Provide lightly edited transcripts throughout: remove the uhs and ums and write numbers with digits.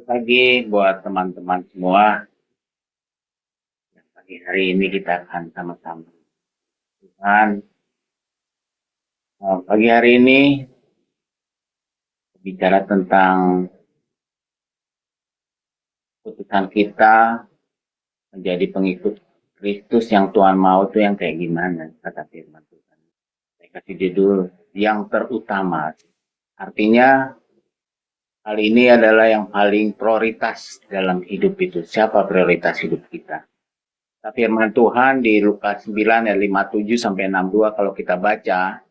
Selamat pagi buat teman-teman semua. Pagi hari ini kita akan sama-sama Tuhan. Pagi hari ini bicara tentang keputusan kita menjadi pengikut Kristus yang Tuhan mau itu yang kayak gimana, kata firman Tuhan. Saya kasih judul yang terutama. Artinya hal ini adalah yang paling prioritas dalam hidup itu. Siapa prioritas hidup kita? Firman Tuhan di Lukas 9 ayat 57 sampai 62 kalau kita baca,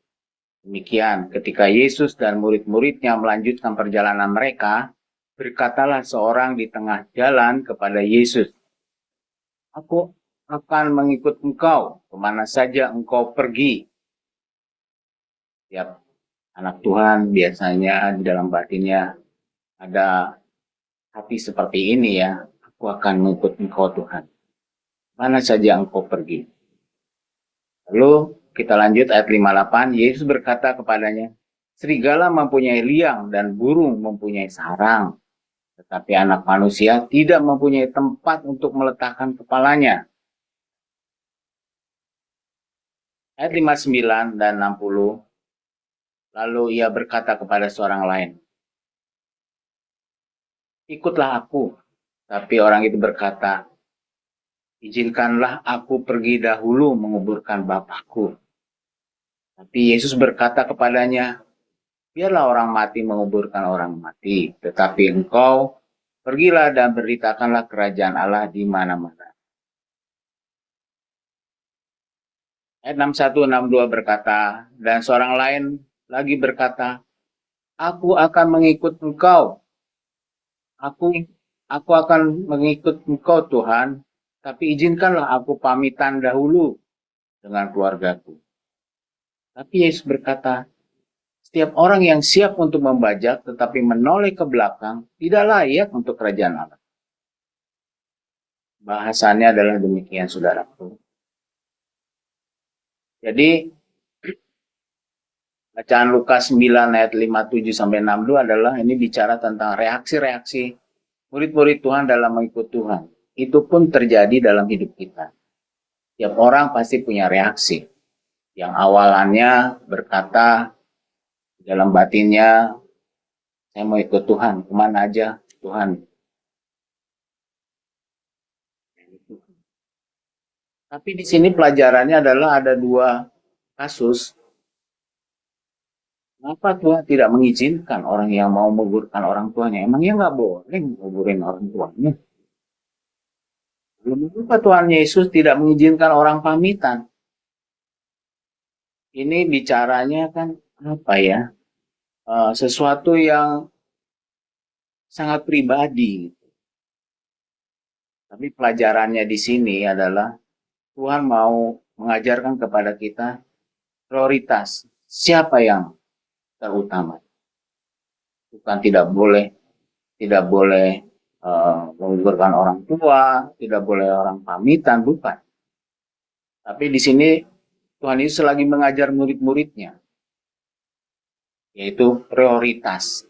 demikian, ketika Yesus dan murid-muridnya melanjutkan perjalanan mereka, berkatalah seorang di tengah jalan kepada Yesus, "Aku akan mengikut engkau kemana saja engkau pergi." Tiap anak Tuhan biasanya di dalam batinnya ada hati seperti ini ya, aku akan mengikut engkau Tuhan, mana saja engkau pergi. Lalu kita lanjut ayat 58, Yesus berkata kepadanya, serigala mempunyai liang dan burung mempunyai sarang, tetapi anak manusia tidak mempunyai tempat untuk meletakkan kepalanya. Ayat 59 dan 60, lalu ia berkata kepada seorang lain, ikutlah aku. Tapi orang itu berkata, izinkanlah aku pergi dahulu menguburkan Bapakku. Tapi Yesus berkata kepadanya, biarlah orang mati menguburkan orang mati, tetapi engkau pergilah dan beritakanlah kerajaan Allah di mana-mana. Ayat 61-62 berkata, dan seorang lain lagi berkata, aku akan mengikut engkau. Aku akan mengikut engkau Tuhan, tapi izinkanlah aku pamitan dahulu dengan keluargaku. Tapi Yesus berkata, setiap orang yang siap untuk membajak tetapi menoleh ke belakang tidak layak untuk kerajaan Allah. Bahasannya adalah demikian, saudaraku. Jadi bacaan Lukas 9 ayat 57 sampai 62 adalah ini bicara tentang reaksi-reaksi murid-murid Tuhan dalam mengikut Tuhan. Itu pun terjadi dalam hidup kita. Tiap orang pasti punya reaksi. Yang awalannya berkata dalam batinnya, saya mau ikut Tuhan, kemana aja Tuhan. Tapi di sini pelajarannya adalah ada dua kasus. Kenapa Tuhan tidak mengizinkan orang yang mau menguburkan orang tuanya? Emangnya nggak boleh menguburin orang tuanya? Kenapa Tuhan Yesus tidak mengizinkan orang pamitan? Ini bicaranya kan apa ya? Sesuatu yang sangat pribadi. Tapi pelajarannya di sini adalah Tuhan mau mengajarkan kepada kita prioritas. Siapa yang terutama? Bukan tidak boleh menguburkan orang tua, tidak boleh orang pamitan, bukan. Tapi di sini Tuhan Yesus lagi mengajar murid-muridnya, yaitu prioritas.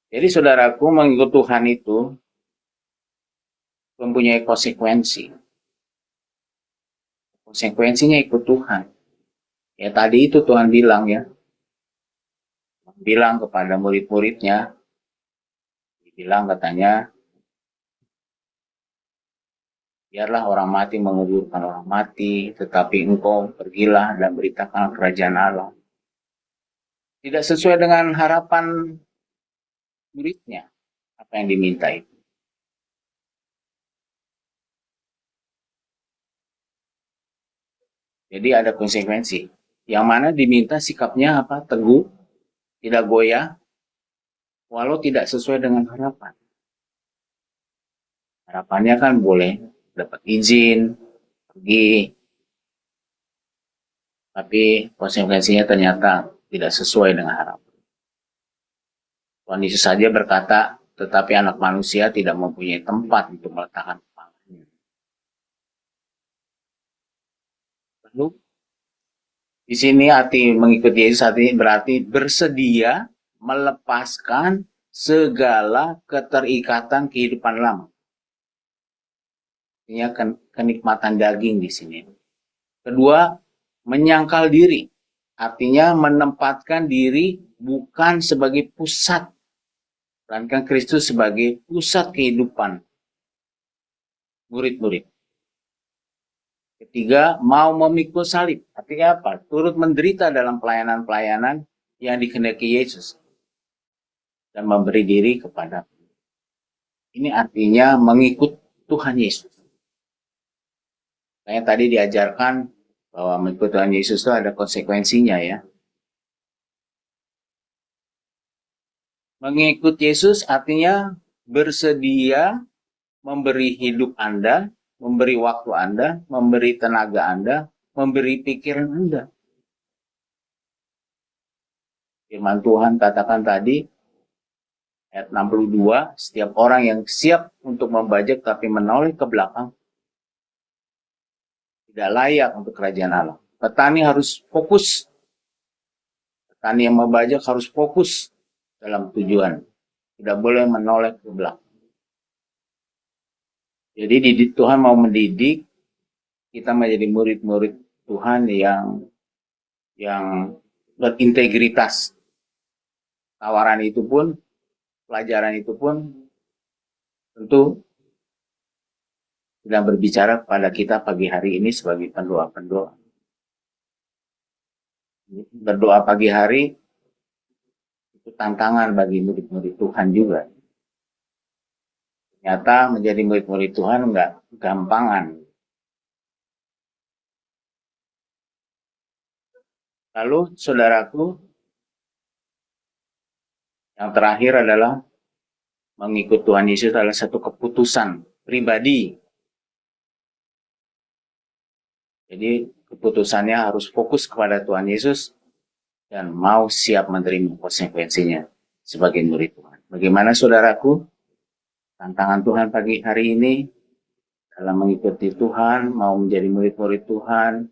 Jadi saudaraku, mengikut Tuhan itu mempunyai konsekuensi. Konsekuensinya ikut Tuhan. Ya tadi itu Tuhan bilang ya. Bilang kepada murid-muridnya, dibilang katanya, biarlah orang mati menguburkan orang mati, tetapi engkau pergilah dan beritakan kerajaan Allah. Tidak sesuai dengan harapan muridnya, apa yang diminta itu. Jadi ada konsekuensi. Yang mana diminta sikapnya apa? Teguh, tidak goyah, walau tidak sesuai dengan harapan. Harapannya kan boleh dapat izin, pergi, tapi konsekuensinya ternyata tidak sesuai dengan harapan. Tuhan Yesus saja berkata, tetapi anak manusia tidak mempunyai tempat untuk meletakkan kepalanya. Lalu di sini arti mengikuti Yesus berarti bersedia melepaskan segala keterikatan kehidupan lama. Artinya kenikmatan daging di sini. Kedua, menyangkal diri. Artinya menempatkan diri bukan sebagai pusat, melainkan Kristus sebagai pusat kehidupan murid-murid. Ketiga, mau memikul salib. Artinya apa? Turut menderita dalam pelayanan-pelayanan yang dikehendaki Yesus. Dan memberi diri kepada. Ini artinya mengikut Tuhan Yesus. Kayak tadi diajarkan bahwa mengikut Tuhan Yesus itu ada konsekuensinya ya. Mengikut Yesus artinya bersedia memberi hidup Anda, memberi waktu Anda, memberi tenaga Anda, memberi pikiran Anda. Firman Tuhan katakan tadi, ayat 62, setiap orang yang siap untuk membajak tapi menoleh ke belakang, tidak layak untuk kerajaan Allah. Petani harus fokus. Petani yang membajak harus fokus dalam tujuan. Tidak boleh menoleh ke belakang. Jadi Tuhan mau mendidik kita menjadi murid-murid Tuhan yang berintegritas. Tawaran itu pun, pelajaran itu pun tentu sedang berbicara pada kita pagi hari ini sebagai pendoa-pendoa. Berdoa pagi hari itu tantangan bagi murid-murid Tuhan juga. Ternyata menjadi murid-murid Tuhan enggak gampangan. Lalu saudaraku, yang terakhir adalah mengikut Tuhan Yesus adalah satu keputusan pribadi. Jadi keputusannya harus fokus kepada Tuhan Yesus dan mau siap menerima konsekuensinya sebagai murid Tuhan. Bagaimana saudaraku? Tantangan Tuhan pagi hari ini dalam mengikuti Tuhan, mau menjadi murid-murid Tuhan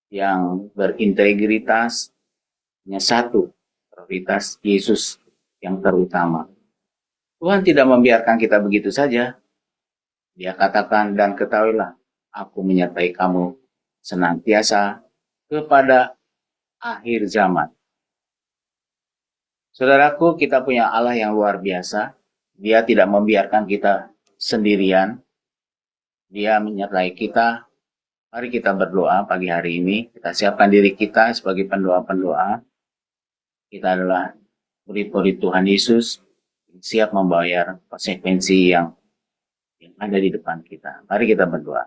yang berintegritas, hanya satu, prioritas Yesus yang terutama. Tuhan tidak membiarkan kita begitu saja. Dia katakan, dan ketahuilah, aku menyertai kamu senantiasa kepada akhir zaman. Saudaraku, kita punya Allah yang luar biasa. Dia tidak membiarkan kita sendirian. Dia menyertai kita. Mari kita berdoa pagi hari ini. Kita siapkan diri kita sebagai pendoa-pendoa. Kita adalah murid-murid Tuhan Yesus yang siap membayar konsekuensi yang ada di depan kita. Mari kita berdoa.